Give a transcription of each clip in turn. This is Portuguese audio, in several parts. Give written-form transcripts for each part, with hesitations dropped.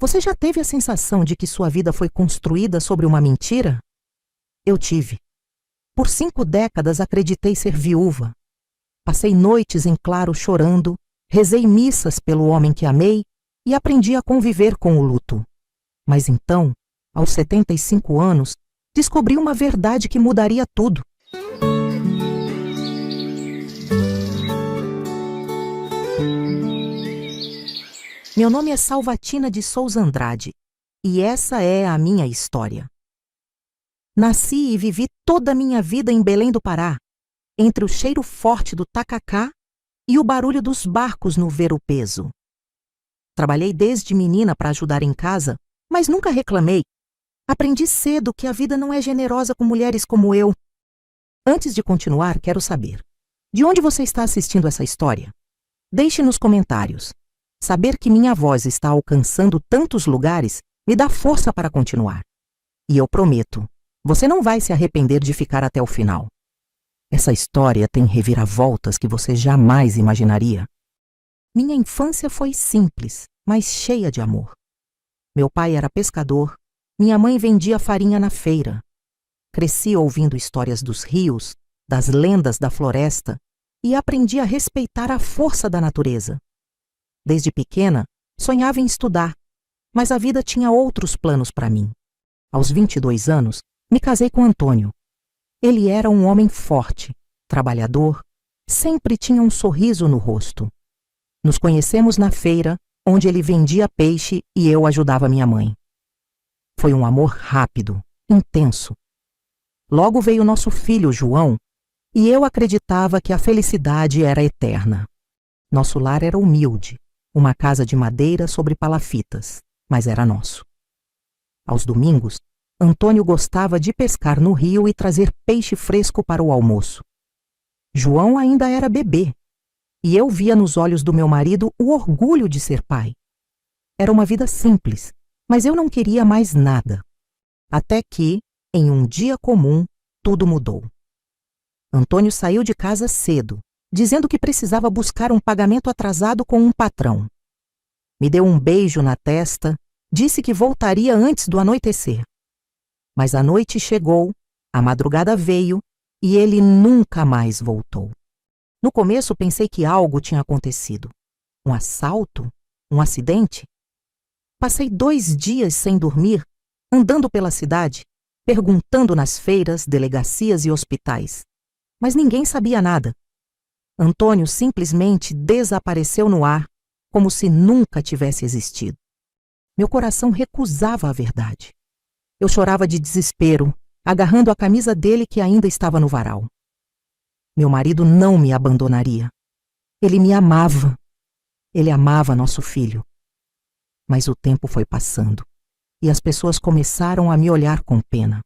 Você já teve a sensação de que sua vida foi construída sobre uma mentira? Eu tive. Por 5 décadas acreditei ser viúva. Passei noites em claro chorando, rezei missas pelo homem que amei e aprendi a conviver com o luto. Mas então, aos 75 anos, descobri uma verdade que mudaria tudo. Meu nome é Salvatina de Souza Andrade, e essa é a minha história. Nasci e vivi toda a minha vida em Belém do Pará, entre o cheiro forte do tacacá e o barulho dos barcos no ver-o-peso. Trabalhei desde menina para ajudar em casa, mas nunca reclamei. Aprendi cedo que a vida não é generosa com mulheres como eu. Antes de continuar, quero saber: de onde você está assistindo essa história? Deixe nos comentários. Saber que minha voz está alcançando tantos lugares me dá força para continuar. E eu prometo, você não vai se arrepender de ficar até o final. Essa história tem reviravoltas que você jamais imaginaria. Minha infância foi simples, mas cheia de amor. Meu pai era pescador, minha mãe vendia farinha na feira. Cresci ouvindo histórias dos rios, das lendas da floresta e aprendi a respeitar a força da natureza. Desde pequena, sonhava em estudar, mas a vida tinha outros planos para mim. Aos 22 anos, me casei com Antônio. Ele era um homem forte, trabalhador, sempre tinha um sorriso no rosto. Nos conhecemos na feira, onde ele vendia peixe e eu ajudava minha mãe. Foi um amor rápido, intenso. Logo veio nosso filho, João, e eu acreditava que a felicidade era eterna. Nosso lar era humilde, uma casa de madeira sobre palafitas, mas era nosso. Aos domingos, Antônio gostava de pescar no rio e trazer peixe fresco para o almoço. João ainda era bebê, e eu via nos olhos do meu marido o orgulho de ser pai. Era uma vida simples, mas eu não queria mais nada. Até que, em um dia comum, tudo mudou. Antônio saiu de casa cedo, dizendo que precisava buscar um pagamento atrasado com um patrão. Me deu um beijo na testa, disse que voltaria antes do anoitecer. Mas a noite chegou, a madrugada veio e ele nunca mais voltou. No começo pensei que algo tinha acontecido. Um assalto? Um acidente? Passei 2 dias sem dormir, andando pela cidade, perguntando nas feiras, delegacias e hospitais. Mas ninguém sabia nada. Antônio simplesmente desapareceu no ar, como se nunca tivesse existido. Meu coração recusava a verdade. Eu chorava de desespero, agarrando a camisa dele que ainda estava no varal. Meu marido não me abandonaria. Ele me amava. Ele amava nosso filho. Mas o tempo foi passando, e as pessoas começaram a me olhar com pena.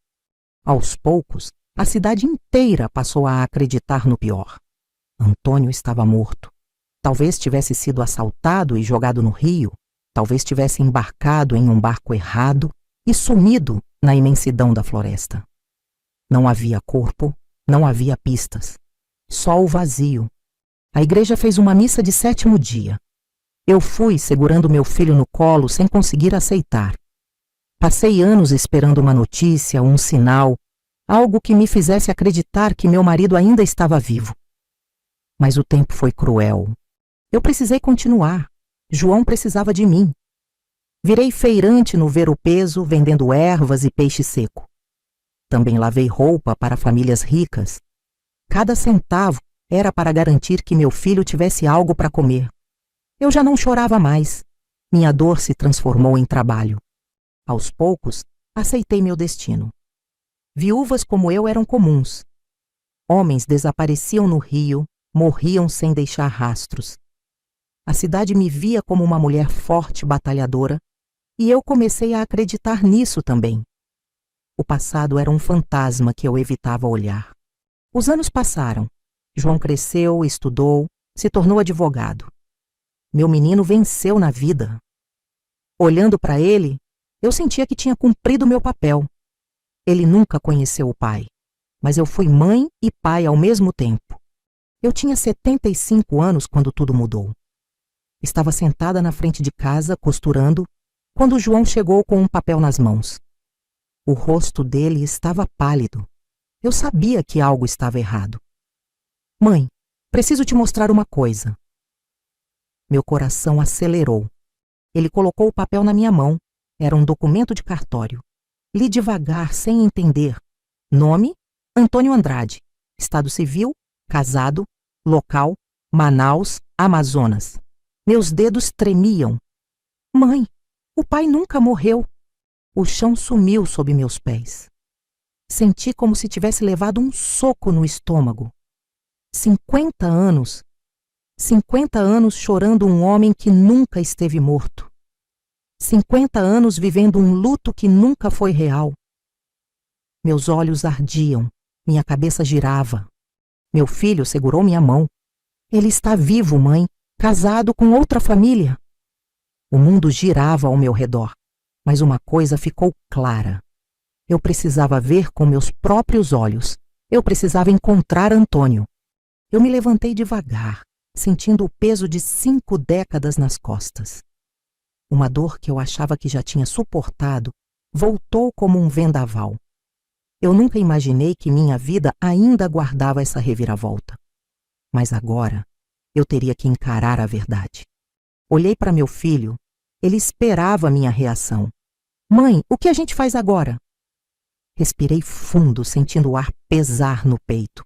Aos poucos, a cidade inteira passou a acreditar no pior. Antônio estava morto. Talvez tivesse sido assaltado e jogado no rio, talvez tivesse embarcado em um barco errado e sumido na imensidão da floresta. Não havia corpo, não havia pistas. Só o vazio. A igreja fez uma missa de 7º dia. Eu fui segurando meu filho no colo sem conseguir aceitar. Passei anos esperando uma notícia, um sinal, algo que me fizesse acreditar que meu marido ainda estava vivo. Mas o tempo foi cruel. Eu precisei continuar. João precisava de mim. Virei feirante no ver-o-peso, vendendo ervas e peixe seco. Também lavei roupa para famílias ricas. Cada centavo era para garantir que meu filho tivesse algo para comer. Eu já não chorava mais. Minha dor se transformou em trabalho. Aos poucos, aceitei meu destino. Viúvas como eu eram comuns. Homens desapareciam no rio, morriam sem deixar rastros. A cidade me via como uma mulher forte, batalhadora, e eu comecei a acreditar nisso também. O passado era um fantasma que eu evitava olhar. Os anos passaram. João cresceu, estudou, se tornou advogado. Meu menino venceu na vida. Olhando para ele, eu sentia que tinha cumprido meu papel. Ele nunca conheceu o pai, mas eu fui mãe e pai ao mesmo tempo. Eu tinha 75 anos quando tudo mudou. Estava sentada na frente de casa, costurando, quando João chegou com um papel nas mãos. O rosto dele estava pálido. Eu sabia que algo estava errado. Mãe, preciso te mostrar uma coisa. Meu coração acelerou. Ele colocou o papel na minha mão. Era um documento de cartório. Li devagar, sem entender. Nome: Antônio Andrade. Estado civil: casado. Local: Manaus, Amazonas. Meus dedos tremiam. Mãe, o pai nunca morreu. O chão sumiu sob meus pés. Senti como se tivesse levado um soco no estômago. 50 anos. 50 anos chorando um homem que nunca esteve morto. 50 anos vivendo um luto que nunca foi real. Meus olhos ardiam, minha cabeça girava. Meu filho segurou minha mão. Ele está vivo, mãe, casado com outra família. O mundo girava ao meu redor, mas uma coisa ficou clara. Eu precisava ver com meus próprios olhos. Eu precisava encontrar Antônio. Eu me levantei devagar, sentindo o peso de 5 décadas nas costas. Uma dor que eu achava que já tinha suportado voltou como um vendaval. Eu nunca imaginei que minha vida ainda guardava essa reviravolta. Mas agora eu teria que encarar a verdade. Olhei para meu filho. Ele esperava minha reação. Mãe, o que a gente faz agora? Respirei fundo, sentindo o ar pesar no peito.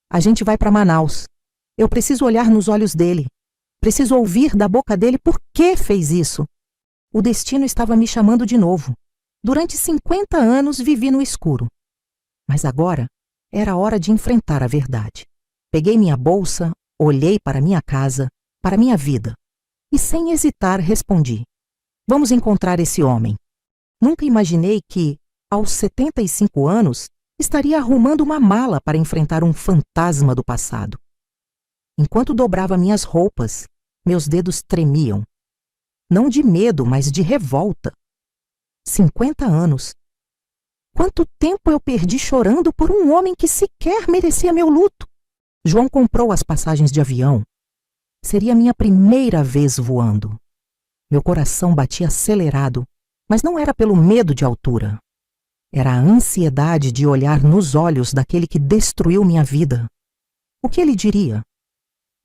A gente vai para Manaus. Eu preciso olhar nos olhos dele. Preciso ouvir da boca dele por que fez isso. O destino estava me chamando de novo. Durante 50 anos vivi no escuro. Mas agora era hora de enfrentar a verdade. Peguei minha bolsa, olhei para minha casa, para minha vida. E sem hesitar respondi: vamos encontrar esse homem. Nunca imaginei que, aos 75 anos, estaria arrumando uma mala para enfrentar um fantasma do passado. Enquanto dobrava minhas roupas, meus dedos tremiam. Não de medo, mas de revolta. 50 anos. Quanto tempo eu perdi chorando por um homem que sequer merecia meu luto? João comprou as passagens de avião. Seria minha primeira vez voando. Meu coração batia acelerado, mas não era pelo medo de altura. Era a ansiedade de olhar nos olhos daquele que destruiu minha vida. O que ele diria?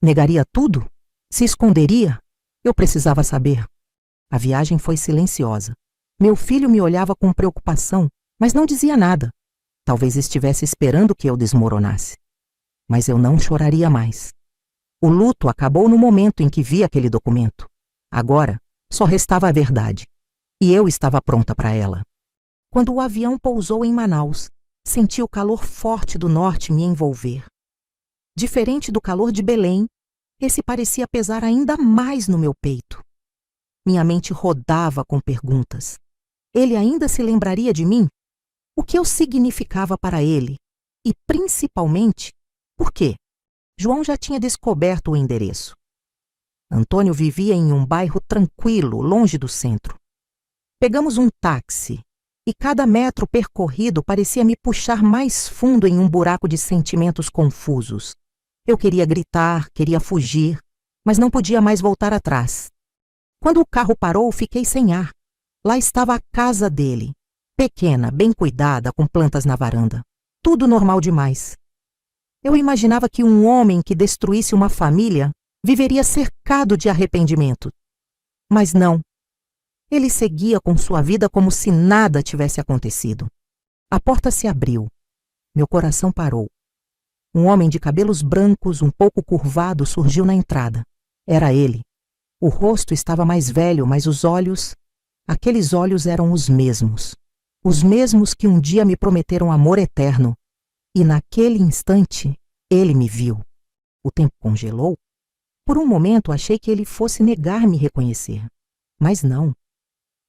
Negaria tudo? Se esconderia? Eu precisava saber. A viagem foi silenciosa. Meu filho me olhava com preocupação, mas não dizia nada. Talvez estivesse esperando que eu desmoronasse. Mas eu não choraria mais. O luto acabou no momento em que vi aquele documento. Agora, só restava a verdade. E eu estava pronta para ela. Quando o avião pousou em Manaus, senti o calor forte do norte me envolver. Diferente do calor de Belém, esse parecia pesar ainda mais no meu peito. Minha mente rodava com perguntas. Ele ainda se lembraria de mim? O que eu significava para ele? E, principalmente, por quê? João já tinha descoberto o endereço. Antônio vivia em um bairro tranquilo, longe do centro. Pegamos um táxi, e cada metro percorrido parecia me puxar mais fundo em um buraco de sentimentos confusos. Eu queria gritar, queria fugir, mas não podia mais voltar atrás. Quando o carro parou, fiquei sem ar. Lá estava a casa dele, pequena, bem cuidada, com plantas na varanda. Tudo normal demais. Eu imaginava que um homem que destruísse uma família viveria cercado de arrependimento. Mas não. Ele seguia com sua vida como se nada tivesse acontecido. A porta se abriu. Meu coração parou. Um homem de cabelos brancos, um pouco curvado, surgiu na entrada. Era ele. O rosto estava mais velho, mas os olhos... Aqueles olhos eram os mesmos. Os mesmos que um dia me prometeram amor eterno. E naquele instante, ele me viu. O tempo congelou. Por um momento, achei que ele fosse negar me reconhecer. Mas não.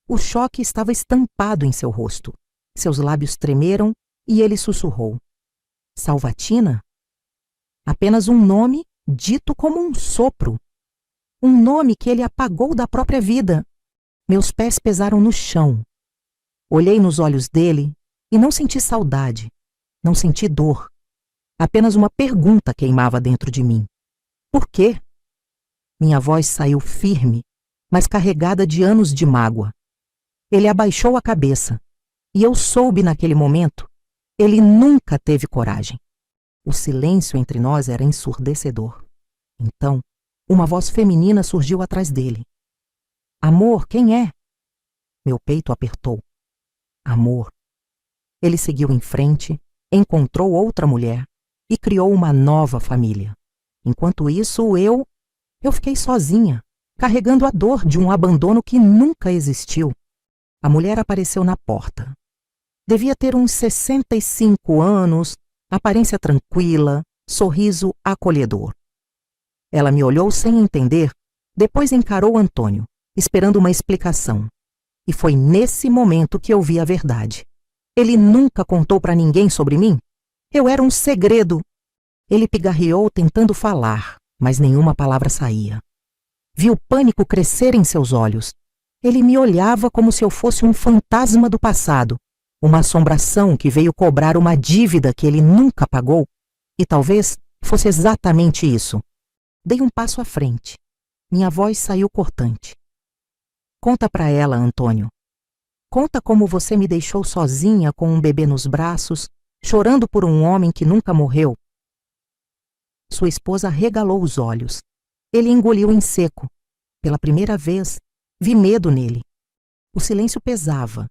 O choque estava estampado em seu rosto. Seus lábios tremeram e ele sussurrou: Salvatina? Apenas um nome dito como um sopro. Um nome que ele apagou da própria vida. Meus pés pesaram no chão. Olhei nos olhos dele e não senti saudade. Não senti dor. Apenas uma pergunta queimava dentro de mim. Por quê? Minha voz saiu firme, mas carregada de anos de mágoa. Ele abaixou a cabeça, e eu soube naquele momento, ele nunca teve coragem. O silêncio entre nós era ensurdecedor. Então, uma voz feminina surgiu atrás dele. Amor, quem é? Meu peito apertou. Amor. Ele seguiu em frente, encontrou outra mulher e criou uma nova família. Enquanto isso, eu fiquei sozinha, carregando a dor de um abandono que nunca existiu. A mulher apareceu na porta. Devia ter uns 65 anos, aparência tranquila, sorriso acolhedor. Ela me olhou sem entender, depois encarou Antônio, esperando uma explicação. E foi nesse momento que eu vi a verdade. Ele nunca contou para ninguém sobre mim? Eu era um segredo. Ele pigarreou tentando falar, mas nenhuma palavra saía. Vi o pânico crescer em seus olhos. Ele me olhava como se eu fosse um fantasma do passado, uma assombração que veio cobrar uma dívida que ele nunca pagou. E talvez fosse exatamente isso. Dei um passo à frente. Minha voz saiu cortante. Conta para ela, Antônio. Conta como você me deixou sozinha com um bebê nos braços, chorando por um homem que nunca morreu. Sua esposa regalou os olhos. Ele engoliu em seco. Pela primeira vez, vi medo nele. O silêncio pesava.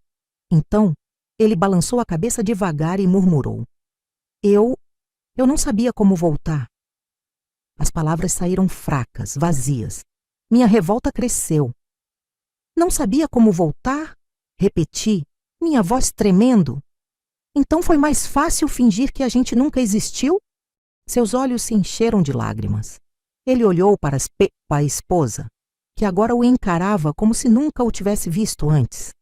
Então, ele balançou a cabeça devagar e murmurou. Eu não sabia como voltar. As palavras saíram fracas, vazias. Minha revolta cresceu. Não sabia como voltar? Repeti, minha voz tremendo. Então foi mais fácil fingir que a gente nunca existiu? Seus olhos se encheram de lágrimas. Ele olhou para a esposa, que agora o encarava como se nunca o tivesse visto antes.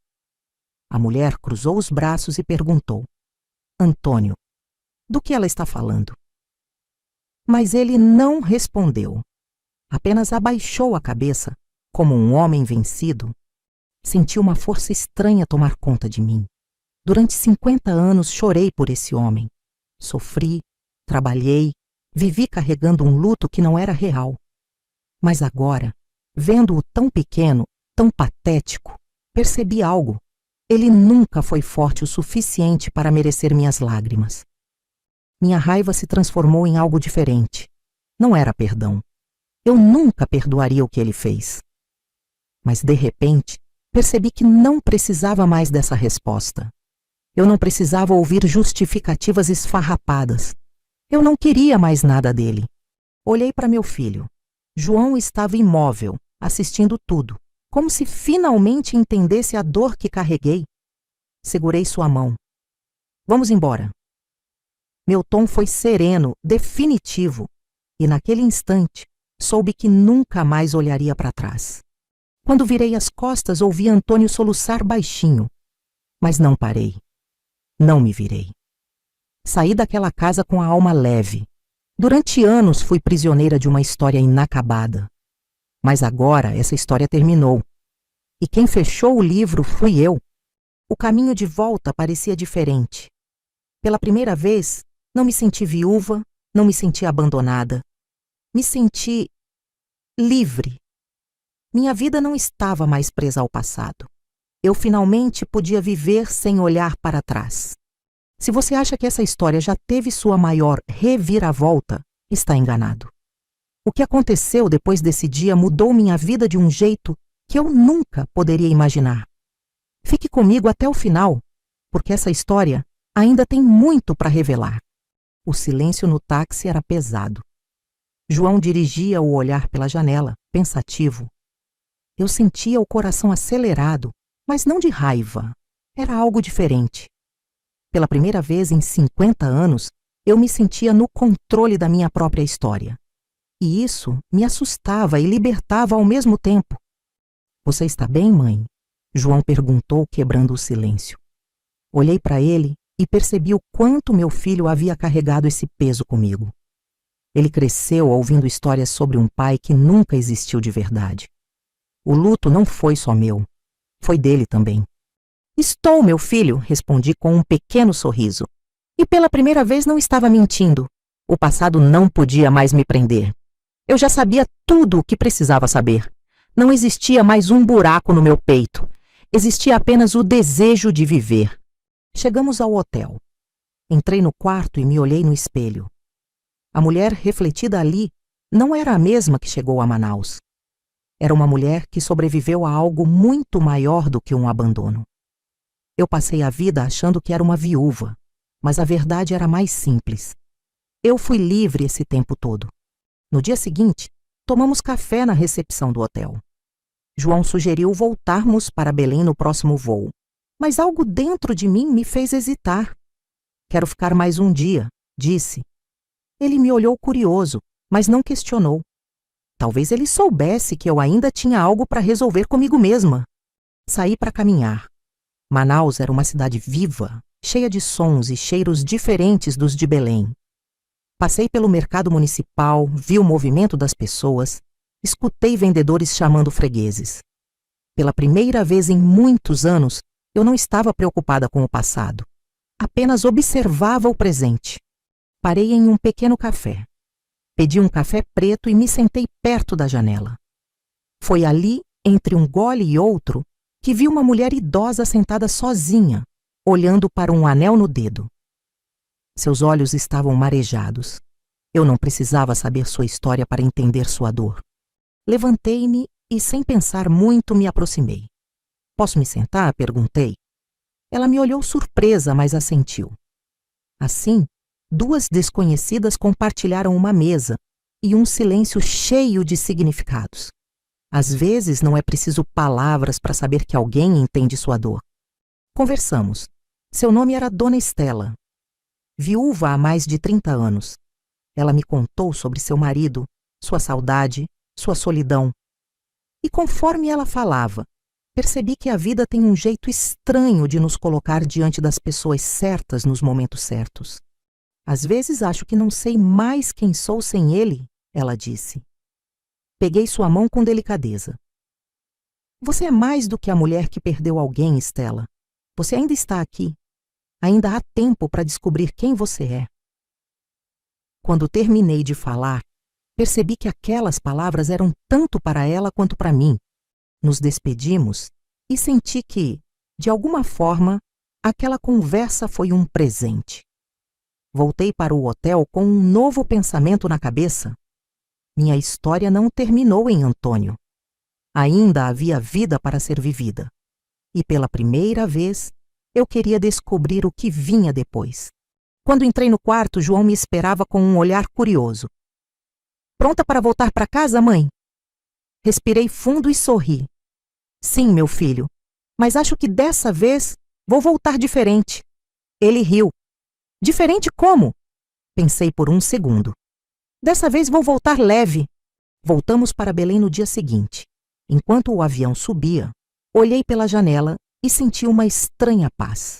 A mulher cruzou os braços e perguntou: Antônio, do que ela está falando? Mas ele não respondeu. Apenas abaixou a cabeça, como um homem vencido. Senti uma força estranha tomar conta de mim. Durante 50 anos chorei por esse homem. Sofri, trabalhei, vivi carregando um luto que não era real. Mas agora, vendo-o tão pequeno, tão patético, percebi algo. Ele nunca foi forte o suficiente para merecer minhas lágrimas. Minha raiva se transformou em algo diferente. Não era perdão. Eu nunca perdoaria o que ele fez. Mas, de repente, percebi que não precisava mais dessa resposta. Eu não precisava ouvir justificativas esfarrapadas. Eu não queria mais nada dele. Olhei para meu filho. João estava imóvel, assistindo tudo, como se finalmente entendesse a dor que carreguei. Segurei sua mão. Vamos embora. Meu tom foi sereno, definitivo, e naquele instante soube que nunca mais olharia para trás. Quando virei as costas, ouvi Antônio soluçar baixinho, mas não parei. Não me virei. Saí daquela casa com a alma leve. Durante anos fui prisioneira de uma história inacabada. Mas agora essa história terminou. E quem fechou o livro fui eu. O caminho de volta parecia diferente. Pela primeira vez, não me senti viúva, não me senti abandonada. Me senti livre. Minha vida não estava mais presa ao passado. Eu finalmente podia viver sem olhar para trás. Se você acha que essa história já teve sua maior reviravolta, está enganado. O que aconteceu depois desse dia mudou minha vida de um jeito que eu nunca poderia imaginar. Fique comigo até o final, porque essa história ainda tem muito para revelar. O silêncio no táxi era pesado. João dirigia o olhar pela janela, pensativo. Eu sentia o coração acelerado, mas não de raiva. Era algo diferente. Pela primeira vez em 50 anos, eu me sentia no controle da minha própria história. E isso me assustava e libertava ao mesmo tempo. Você está bem, mãe? João perguntou, quebrando o silêncio. Olhei para ele e percebi o quanto meu filho havia carregado esse peso comigo. Ele cresceu ouvindo histórias sobre um pai que nunca existiu de verdade. O luto não foi só meu, foi dele também. Estou, meu filho, respondi com um pequeno sorriso. E pela primeira vez não estava mentindo. O passado não podia mais me prender. Eu já sabia tudo o que precisava saber. Não existia mais um buraco no meu peito. Existia apenas o desejo de viver. Chegamos ao hotel. Entrei no quarto e me olhei no espelho. A mulher refletida ali não era a mesma que chegou a Manaus. Era uma mulher que sobreviveu a algo muito maior do que um abandono. Eu passei a vida achando que era uma viúva, mas a verdade era mais simples. Eu fui livre esse tempo todo. No dia seguinte, tomamos café na recepção do hotel. João sugeriu voltarmos para Belém no próximo voo, mas algo dentro de mim me fez hesitar. Quero ficar mais um dia, disse. Ele me olhou curioso, mas não questionou. Talvez ele soubesse que eu ainda tinha algo para resolver comigo mesma. Saí para caminhar. Manaus era uma cidade viva, cheia de sons e cheiros diferentes dos de Belém. Passei pelo mercado municipal, vi o movimento das pessoas, escutei vendedores chamando fregueses. Pela primeira vez em muitos anos, eu não estava preocupada com o passado. Apenas observava o presente. Parei em um pequeno café. Pedi um café preto e me sentei perto da janela. Foi ali, entre um gole e outro, que vi uma mulher idosa sentada sozinha, olhando para um anel no dedo. Seus olhos estavam marejados. Eu não precisava saber sua história para entender sua dor. Levantei-me e, sem pensar muito, me aproximei. Posso me sentar? Perguntei. Ela me olhou surpresa, mas assentiu. Assim, duas desconhecidas compartilharam uma mesa e um silêncio cheio de significados. Às vezes não é preciso palavras para saber que alguém entende sua dor. Conversamos. Seu nome era Dona Estela. Viúva há mais de 30 anos. Ela me contou sobre seu marido, sua saudade, sua solidão. E conforme ela falava, percebi que a vida tem um jeito estranho de nos colocar diante das pessoas certas nos momentos certos. Às vezes acho que não sei mais quem sou sem ele, ela disse. Peguei sua mão com delicadeza. Você é mais do que a mulher que perdeu alguém, Estela. Você ainda está aqui. Ainda há tempo para descobrir quem você é. Quando terminei de falar, percebi que aquelas palavras eram tanto para ela quanto para mim. Nos despedimos e senti que, de alguma forma, aquela conversa foi um presente. Voltei para o hotel com um novo pensamento na cabeça. Minha história não terminou em Antônio. Ainda havia vida para ser vivida. E pela primeira vez, eu queria descobrir o que vinha depois. Quando entrei no quarto, João me esperava com um olhar curioso. Pronta para voltar para casa, mãe? Respirei fundo e sorri. Sim, meu filho, mas acho que dessa vez vou voltar diferente. Ele riu. Diferente como? Pensei por um segundo. Dessa vez vou voltar leve. Voltamos para Belém no dia seguinte. Enquanto o avião subia, olhei pela janela e senti uma estranha paz.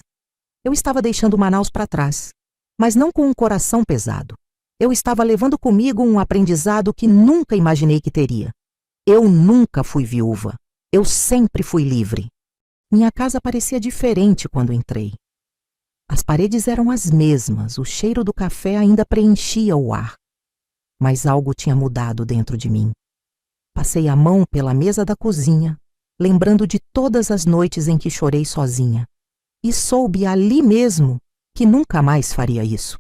Eu estava deixando Manaus para trás, mas não com um coração pesado. Eu estava levando comigo um aprendizado que nunca imaginei que teria. Eu nunca fui viúva. Eu sempre fui livre. Minha casa parecia diferente quando entrei. As paredes eram as mesmas, o cheiro do café ainda preenchia o ar. Mas algo tinha mudado dentro de mim. Passei a mão pela mesa da cozinha, lembrando de todas as noites em que chorei sozinha. E soube ali mesmo que nunca mais faria isso.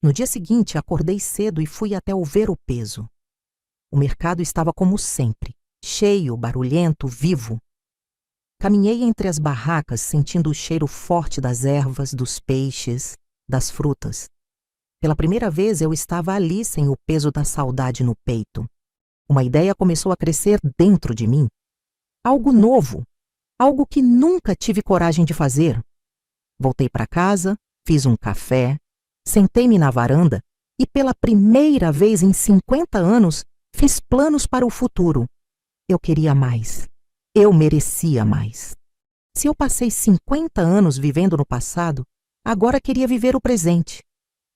No dia seguinte, acordei cedo e fui até o Ver o Peso. O mercado estava como sempre, cheio, barulhento, vivo. Caminhei entre as barracas, sentindo o cheiro forte das ervas, dos peixes, das frutas. Pela primeira vez eu estava ali sem o peso da saudade no peito. Uma ideia começou a crescer dentro de mim. Algo novo, algo que nunca tive coragem de fazer. Voltei para casa, fiz um café, sentei-me na varanda e pela primeira vez em 50 anos fiz planos para o futuro. Eu queria mais. Eu merecia mais. Se eu passei 50 anos vivendo no passado, agora queria viver o presente.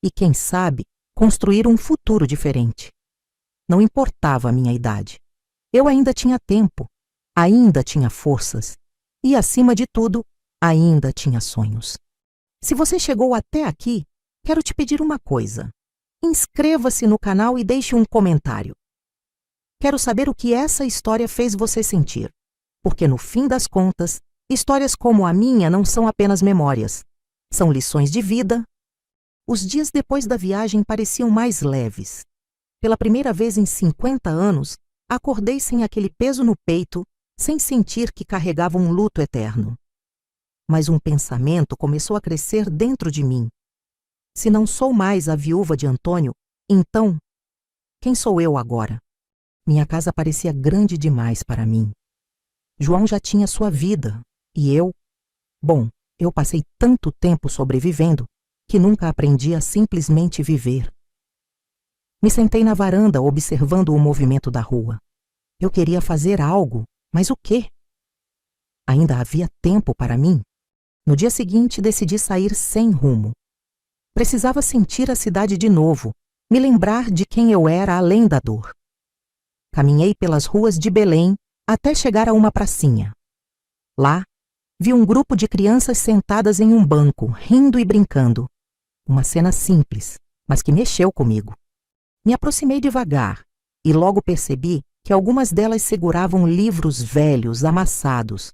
E, quem sabe, construir um futuro diferente. Não importava a minha idade. Eu ainda tinha tempo, ainda tinha forças e, acima de tudo, ainda tinha sonhos. Se você chegou até aqui, quero te pedir uma coisa. Inscreva-se no canal e deixe um comentário. Quero saber o que essa história fez você sentir, porque no fim das contas, Histórias como a minha não são apenas memórias. São lições de vida. Os dias depois da viagem pareciam mais leves. Pela primeira vez em 50 anos, acordei sem aquele peso no peito, sem sentir que carregava um luto eterno. Mas um pensamento começou a crescer dentro de mim. Se não sou mais a viúva de Antônio, então, quem sou eu agora? Minha casa parecia grande demais para mim. João já tinha sua vida, e eu? Bom, eu passei tanto tempo sobrevivendo que nunca aprendi a simplesmente viver. Me sentei na varanda observando o movimento da rua. Eu queria fazer algo, mas o quê? Ainda havia tempo para mim? No dia seguinte, decidi sair sem rumo. Precisava sentir a cidade de novo, me lembrar de quem eu era além da dor. Caminhei pelas ruas de Belém até chegar a uma pracinha. Lá, vi um grupo de crianças sentadas em um banco, rindo e brincando. Uma cena simples, mas que mexeu comigo. Me aproximei devagar e logo percebi que algumas delas seguravam livros velhos, amassados.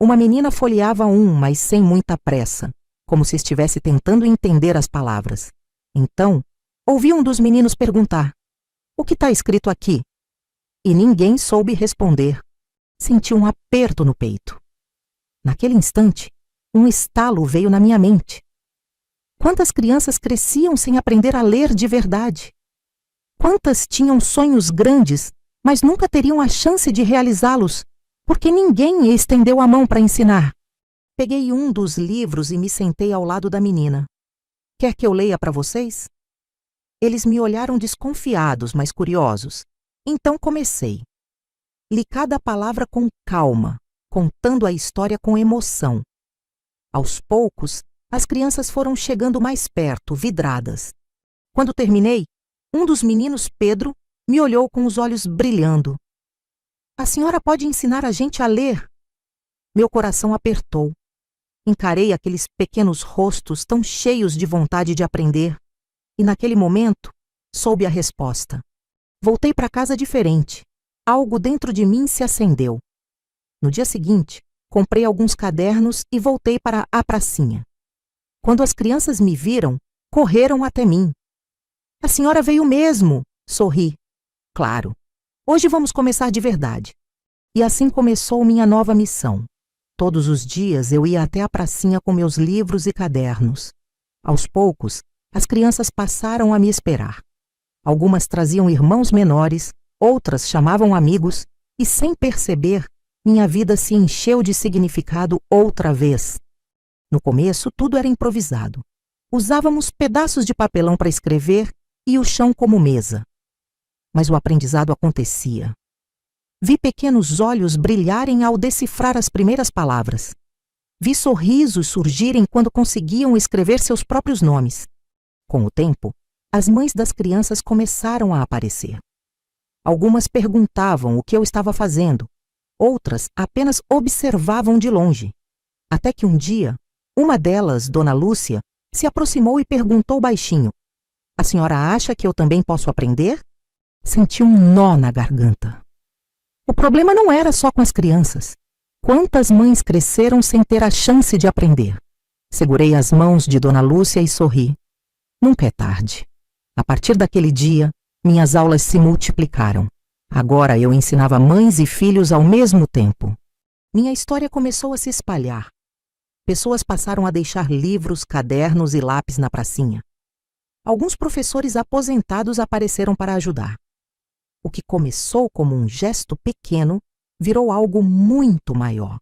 Uma menina folheava um, mas sem muita pressa, como se estivesse tentando entender as palavras. Então, ouvi um dos meninos perguntar: "O que está escrito aqui?" E ninguém soube responder. Senti um aperto no peito. Naquele instante, um estalo veio na minha mente. Quantas crianças cresciam sem aprender a ler de verdade? Quantas tinham sonhos grandes, mas nunca teriam a chance de realizá-los, porque ninguém estendeu a mão para ensinar? Peguei um dos livros e me sentei ao lado da menina. "Quer que eu leia para vocês?" Eles me olharam desconfiados, mas curiosos. Então comecei. Li cada palavra com calma, contando a história com emoção. Aos poucos, as crianças foram chegando mais perto, vidradas. Quando terminei, um dos meninos, Pedro, me olhou com os olhos brilhando. "A senhora pode ensinar a gente a ler?" Meu coração apertou. Encarei aqueles pequenos rostos tão cheios de vontade de aprender, e naquele momento, soube a resposta. Voltei para casa diferente. Algo dentro de mim se acendeu. No dia seguinte, comprei alguns cadernos e voltei para a pracinha. Quando as crianças me viram, correram até mim. "A senhora veio mesmo!" Sorri. "Claro. Hoje vamos começar de verdade." E assim começou minha nova missão. Todos os dias eu ia até a pracinha com meus livros e cadernos. Aos poucos, as crianças passaram a me esperar. Algumas traziam irmãos menores, outras chamavam amigos, e sem perceber, minha vida se encheu de significado outra vez. No começo, tudo era improvisado. Usávamos pedaços de papelão para escrever e o chão como mesa. Mas o aprendizado acontecia. Vi pequenos olhos brilharem ao decifrar as primeiras palavras. Vi sorrisos surgirem quando conseguiam escrever seus próprios nomes. Com o tempo, as mães das crianças começaram a aparecer. Algumas perguntavam o que eu estava fazendo, outras apenas observavam de longe. Até que um dia, uma delas, Dona Lúcia, se aproximou e perguntou baixinho: "A senhora acha que eu também posso aprender?" Senti um nó na garganta. O problema não era só com as crianças. Quantas mães cresceram sem ter a chance de aprender? Segurei as mãos de Dona Lúcia e sorri. Nunca é tarde. A partir daquele dia, minhas aulas se multiplicaram. Agora eu ensinava mães e filhos ao mesmo tempo. Minha história começou a se espalhar. Pessoas passaram a deixar livros, cadernos e lápis na pracinha. Alguns professores aposentados apareceram para ajudar. O que começou como um gesto pequeno virou algo muito maior.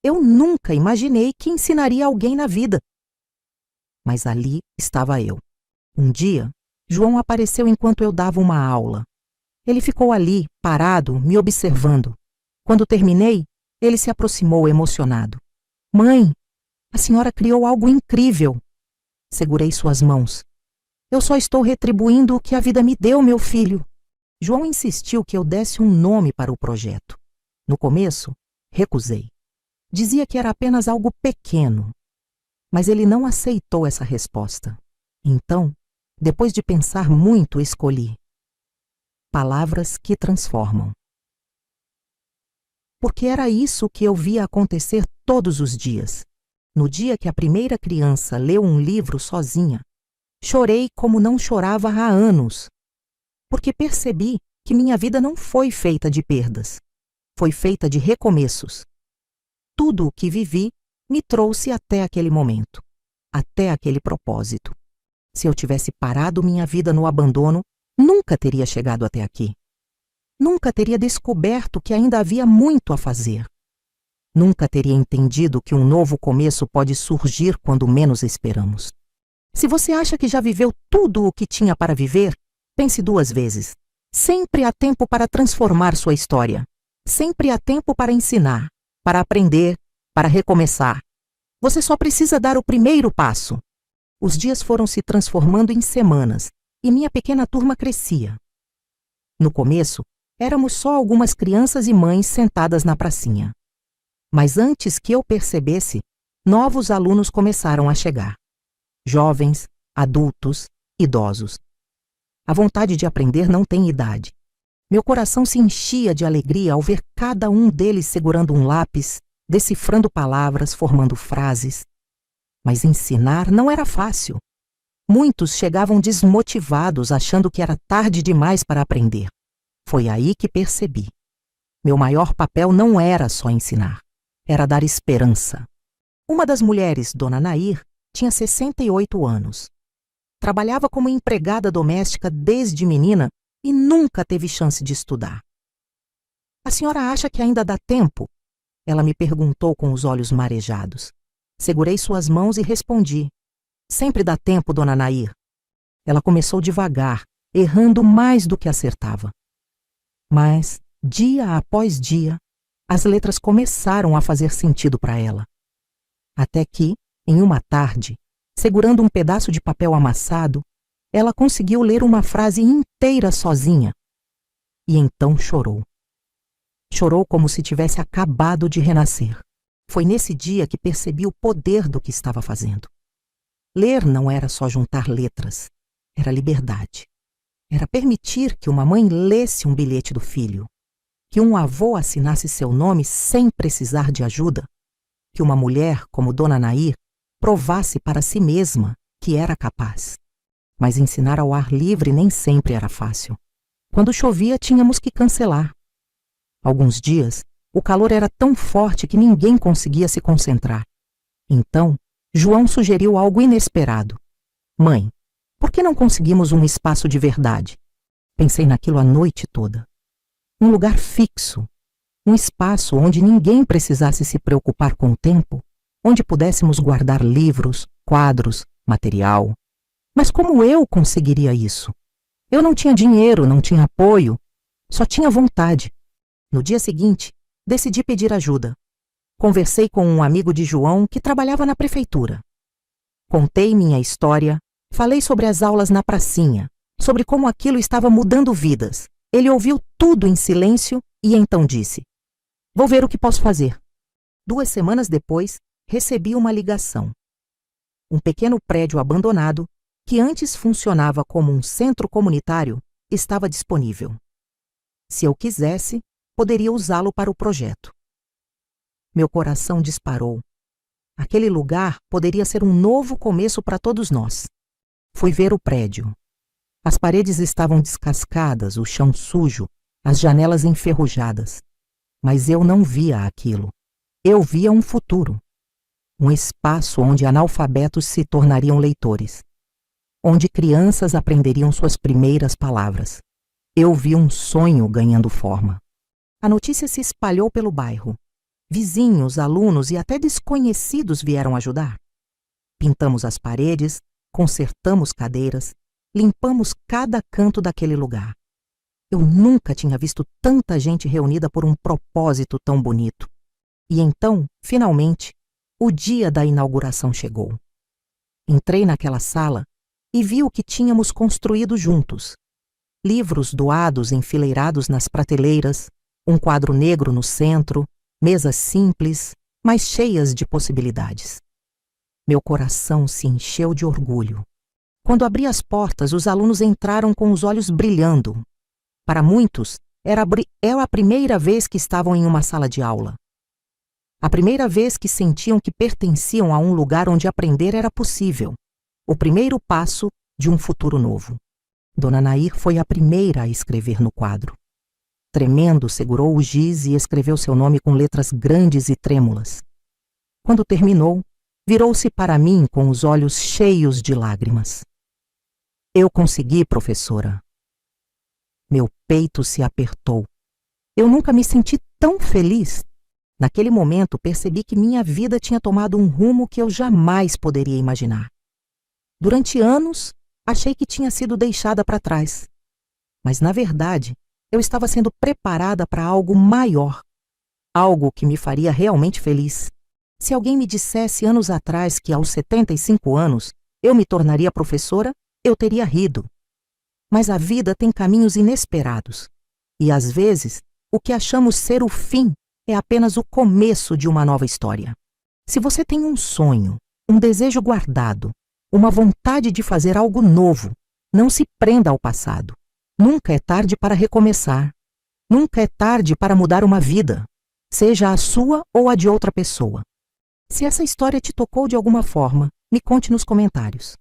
Eu nunca imaginei que ensinaria alguém na vida. Mas ali estava eu. Um dia, João apareceu enquanto eu dava uma aula. Ele ficou ali, parado, me observando. Quando terminei, ele se aproximou emocionado. "Mãe, a senhora criou algo incrível." Segurei suas mãos. "Eu só estou retribuindo o que a vida me deu, meu filho." João insistiu que eu desse um nome para o projeto. No começo, recusei. Dizia que era apenas algo pequeno. Mas ele não aceitou essa resposta. Então, depois de pensar muito, escolhi: Palavras que Transformam. porque era isso que eu via acontecer todos os dias. No dia que a primeira criança leu um livro sozinha, chorei como não chorava há anos, porque percebi que minha vida não foi feita de perdas, foi feita de recomeços. Tudo o que vivi me trouxe até aquele momento, até aquele propósito. Se eu tivesse parado minha vida no abandono, nunca teria chegado até aqui. Nunca teria descoberto que ainda havia muito a fazer. Nunca teria entendido que um novo começo pode surgir quando menos esperamos. Se você acha que já viveu tudo o que tinha para viver, pense duas vezes. Sempre há tempo para transformar sua história. Sempre há tempo para ensinar, para aprender, para recomeçar. Você só precisa dar o primeiro passo. Os dias foram se transformando em semanas e minha pequena turma crescia. No começo, éramos só algumas crianças e mães sentadas na pracinha. Mas antes que eu percebesse, novos alunos começaram a chegar. Jovens, adultos, idosos. A vontade de aprender não tem idade. Meu coração se enchia de alegria ao ver cada um deles segurando um lápis, decifrando palavras, formando frases. Mas ensinar não era fácil. Muitos chegavam desmotivados, achando que era tarde demais para aprender. Foi aí que percebi. Meu maior papel não era só ensinar, era dar esperança. Uma das mulheres, Dona Nair, tinha 68 anos. Trabalhava como empregada doméstica desde menina e nunca teve chance de estudar. A senhora acha que ainda dá tempo? Ela me perguntou com os olhos marejados. Segurei suas mãos e respondi. Sempre dá tempo, Dona Nair. Ela começou devagar, errando mais do que acertava. Mas, dia após dia, as letras começaram a fazer sentido para ela. Até que, em uma tarde, segurando um pedaço de papel amassado, ela conseguiu ler uma frase inteira sozinha. E então chorou. Chorou como se tivesse acabado de renascer. Foi nesse dia que percebi o poder do que estava fazendo. Ler não era só juntar letras, era liberdade. Era permitir que uma mãe lesse um bilhete do filho, que um avô assinasse seu nome sem precisar de ajuda, que uma mulher como Dona Nair provasse para si mesma que era capaz. Mas ensinar ao ar livre nem sempre era fácil. Quando chovia, tínhamos que cancelar. Alguns dias, o calor era tão forte que ninguém conseguia se concentrar. Então, João sugeriu algo inesperado. Mãe, por que não conseguimos um espaço de verdade? Pensei naquilo a noite toda. Um lugar fixo. Um espaço onde ninguém precisasse se preocupar com o tempo, onde pudéssemos guardar livros, quadros, material. Mas como eu conseguiria isso? Eu não tinha dinheiro, não tinha apoio, só tinha vontade. No dia seguinte, decidi pedir ajuda. Conversei com um amigo de João que trabalhava na prefeitura. Contei minha história, falei sobre as aulas na pracinha, sobre como aquilo estava mudando vidas. Ele ouviu tudo em silêncio e então disse: "Vou ver o que posso fazer." 2 semanas depois, recebi uma ligação. Um pequeno prédio abandonado, que antes funcionava como um centro comunitário, estava disponível. Se eu quisesse, poderia usá-lo para o projeto. Meu coração disparou. Aquele lugar poderia ser um novo começo para todos nós. Fui ver o prédio. As paredes estavam descascadas, o chão sujo, as janelas enferrujadas. Mas eu não via aquilo. Eu via um futuro. Um espaço onde analfabetos se tornariam leitores. Onde crianças aprenderiam suas primeiras palavras. Eu vi um sonho ganhando forma. A notícia se espalhou pelo bairro. Vizinhos, alunos e até desconhecidos vieram ajudar. Pintamos as paredes, consertamos cadeiras, limpamos cada canto daquele lugar. Eu nunca tinha visto tanta gente reunida por um propósito tão bonito. E então, finalmente, o dia da inauguração chegou. Entrei naquela sala e vi o que tínhamos construído juntos. Livros doados enfileirados nas prateleiras, um quadro negro no centro, mesas simples, mas cheias de possibilidades. Meu coração se encheu de orgulho. Quando abri as portas, os alunos entraram com os olhos brilhando. Para muitos, Era a primeira vez que estavam em uma sala de aula. A primeira vez que sentiam que pertenciam a um lugar onde aprender era possível. O primeiro passo de um futuro novo. Dona Nair foi a primeira a escrever no quadro. Tremendo, segurou o giz e escreveu seu nome com letras grandes e trêmulas. Quando terminou, virou-se para mim com os olhos cheios de lágrimas. Eu consegui, professora. Meu peito se apertou. Eu nunca me senti tão feliz. Naquele momento, percebi que minha vida tinha tomado um rumo que eu jamais poderia imaginar. Durante anos, achei que tinha sido deixada para trás. Mas, na verdade, eu estava sendo preparada para algo maior. Algo que me faria realmente feliz. Se alguém me dissesse anos atrás que aos 75 anos eu me tornaria professora, eu teria rido. Mas a vida tem caminhos inesperados. E, às vezes, o que achamos ser o fim é apenas o começo de uma nova história. Se você tem um sonho, um desejo guardado, uma vontade de fazer algo novo, não se prenda ao passado. Nunca é tarde para recomeçar. Nunca é tarde para mudar uma vida, seja a sua ou a de outra pessoa. Se essa história te tocou de alguma forma, me conte nos comentários.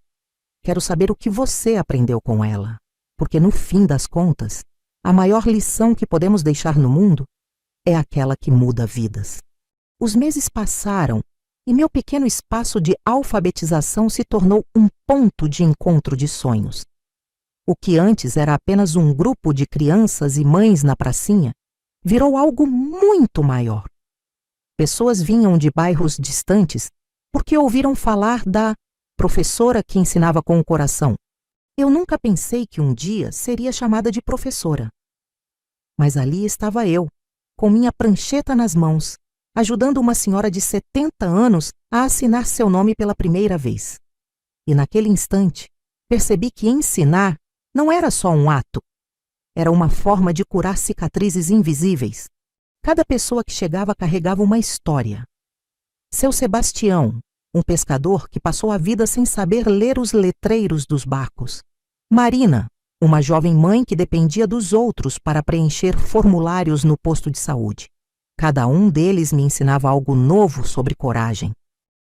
Quero saber o que você aprendeu com ela, porque no fim das contas, a maior lição que podemos deixar no mundo é aquela que muda vidas. Os meses passaram e meu pequeno espaço de alfabetização se tornou um ponto de encontro de sonhos. O que antes era apenas um grupo de crianças e mães na pracinha, virou algo muito maior. Pessoas vinham de bairros distantes porque ouviram falar da professora que ensinava com o coração. Eu nunca pensei que um dia seria chamada de professora. Mas ali estava eu, com minha prancheta nas mãos, ajudando uma senhora de 70 anos a assinar seu nome pela primeira vez. E naquele instante, percebi que ensinar não era só um ato. Era uma forma de curar cicatrizes invisíveis. Cada pessoa que chegava carregava uma história. Seu Sebastião, um pescador que passou a vida sem saber ler os letreiros dos barcos. Marina, uma jovem mãe que dependia dos outros para preencher formulários no posto de saúde. Cada um deles me ensinava algo novo sobre coragem.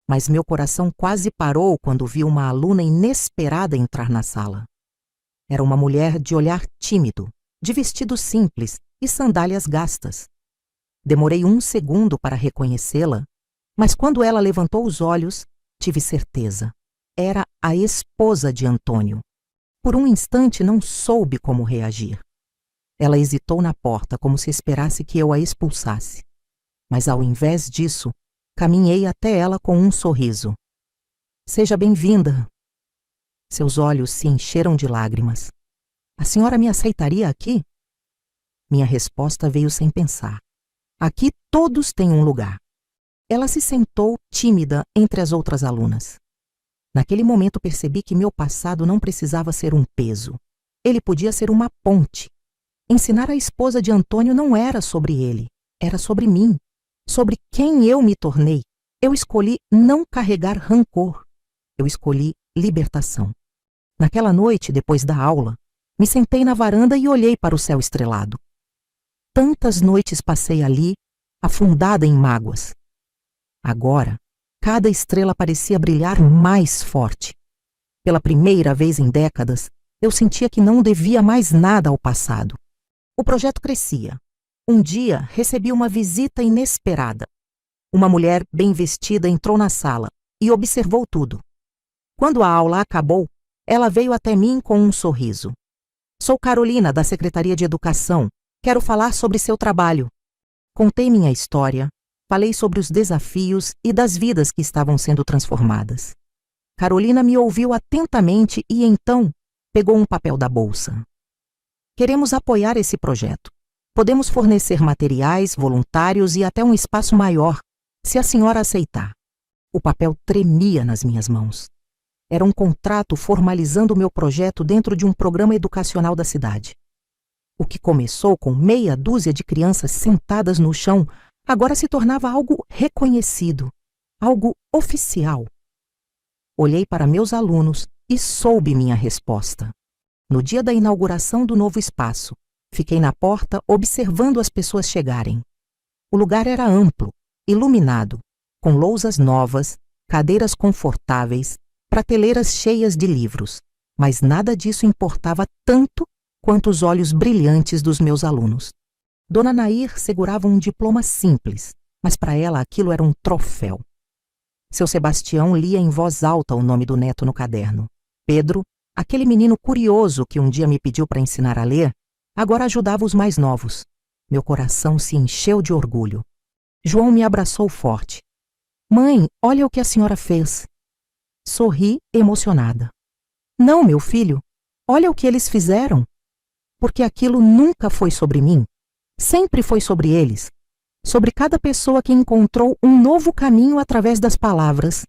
Mas meu coração quase parou quando vi uma aluna inesperada entrar na sala. Era uma mulher de olhar tímido, de vestido simples e sandálias gastas. Demorei um segundo para reconhecê-la, mas quando ela levantou os olhos, tive certeza. Era a esposa de Antônio. Por um instante não soube como reagir. Ela hesitou na porta, como se esperasse que eu a expulsasse. Mas ao invés disso, caminhei até ela com um sorriso. Seja bem-vinda. Seus olhos se encheram de lágrimas. A senhora me aceitaria aqui? Minha resposta veio sem pensar. Aqui todos têm um lugar. Ela se sentou tímida entre as outras alunas. Naquele momento percebi que meu passado não precisava ser um peso. Ele podia ser uma ponte. Ensinar a esposa de Antônio não era sobre ele, era sobre mim, sobre quem eu me tornei. Eu escolhi não carregar rancor. Eu escolhi libertação. Naquela noite, depois da aula, me sentei na varanda e olhei para o céu estrelado. Tantas noites passei ali, afundada em mágoas. Agora, cada estrela parecia brilhar mais forte. Pela primeira vez em décadas, eu sentia que não devia mais nada ao passado. O projeto crescia. Um dia, recebi uma visita inesperada. Uma mulher bem vestida entrou na sala e observou tudo. Quando a aula acabou, ela veio até mim com um sorriso. Sou Carolina, da Secretaria de Educação. Quero falar sobre seu trabalho. Contei minha história. Falei sobre os desafios e das vidas que estavam sendo transformadas. Carolina me ouviu atentamente e então pegou um papel da bolsa. Queremos apoiar esse projeto. Podemos fornecer materiais, voluntários e até um espaço maior, se a senhora aceitar. O papel tremia nas minhas mãos. Era um contrato formalizando o meu projeto dentro de um programa educacional da cidade. O que começou com meia dúzia de crianças sentadas no chão agora se tornava algo reconhecido, algo oficial. Olhei para meus alunos e soube minha resposta. No dia da inauguração do novo espaço, Fiquei na porta observando as pessoas chegarem. O lugar era amplo, iluminado, com lousas novas, cadeiras confortáveis, prateleiras cheias de livros, mas nada disso importava tanto quanto os olhos brilhantes dos meus alunos. Dona Nair segurava um diploma simples, mas para ela aquilo era um troféu. Seu Sebastião lia em voz alta o nome do neto no caderno. Pedro, aquele menino curioso que um dia me pediu para ensinar a ler, agora ajudava os mais novos. Meu coração se encheu de orgulho. João me abraçou forte. Mãe, olha o que a senhora fez. Sorri emocionada. Não, meu filho, olha o que eles fizeram. Porque aquilo nunca foi sobre mim. Sempre foi sobre eles. Sobre cada pessoa que encontrou um novo caminho através das palavras.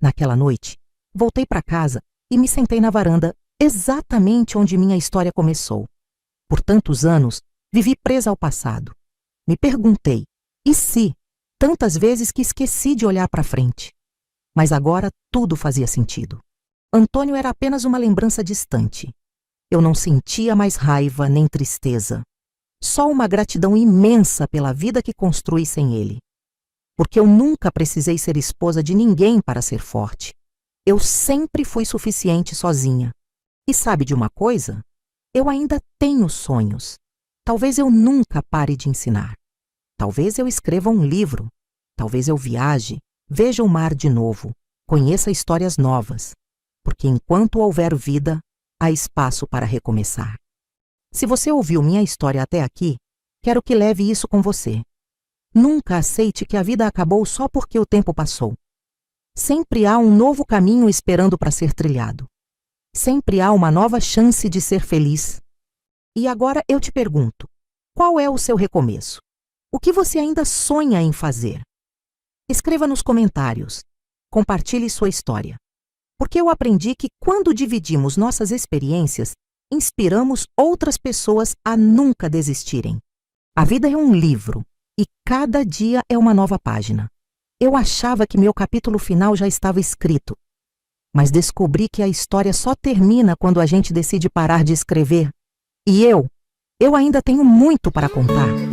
Naquela noite, voltei para casa e me sentei na varanda, exatamente onde minha história começou. Por tantos anos, vivi presa ao passado. Me perguntei, e se? Tantas vezes que esqueci de olhar para frente. Mas agora tudo fazia sentido. Antônio era apenas uma lembrança distante. Eu não sentia mais raiva nem tristeza. Só uma gratidão imensa pela vida que construí sem ele. Porque eu nunca precisei ser esposa de ninguém para ser forte. Eu sempre fui suficiente sozinha. E sabe de uma coisa? Eu ainda tenho sonhos. Talvez eu nunca pare de ensinar. Talvez eu escreva um livro. Talvez eu viaje, veja o mar de novo, conheça histórias novas. Porque enquanto houver vida, há espaço para recomeçar. Se você ouviu minha história até aqui, quero que leve isso com você. Nunca aceite que a vida acabou só porque o tempo passou. Sempre há um novo caminho esperando para ser trilhado. Sempre há uma nova chance de ser feliz. E agora eu te pergunto, qual é o seu recomeço? O que você ainda sonha em fazer? Escreva nos comentários. Compartilhe sua história. Porque eu aprendi que quando dividimos nossas experiências, inspiramos outras pessoas a nunca desistirem. A vida é um livro e cada dia é uma nova página. Eu achava que meu capítulo final já estava escrito, mas descobri que a história só termina quando a gente decide parar de escrever. E eu ainda tenho muito para contar.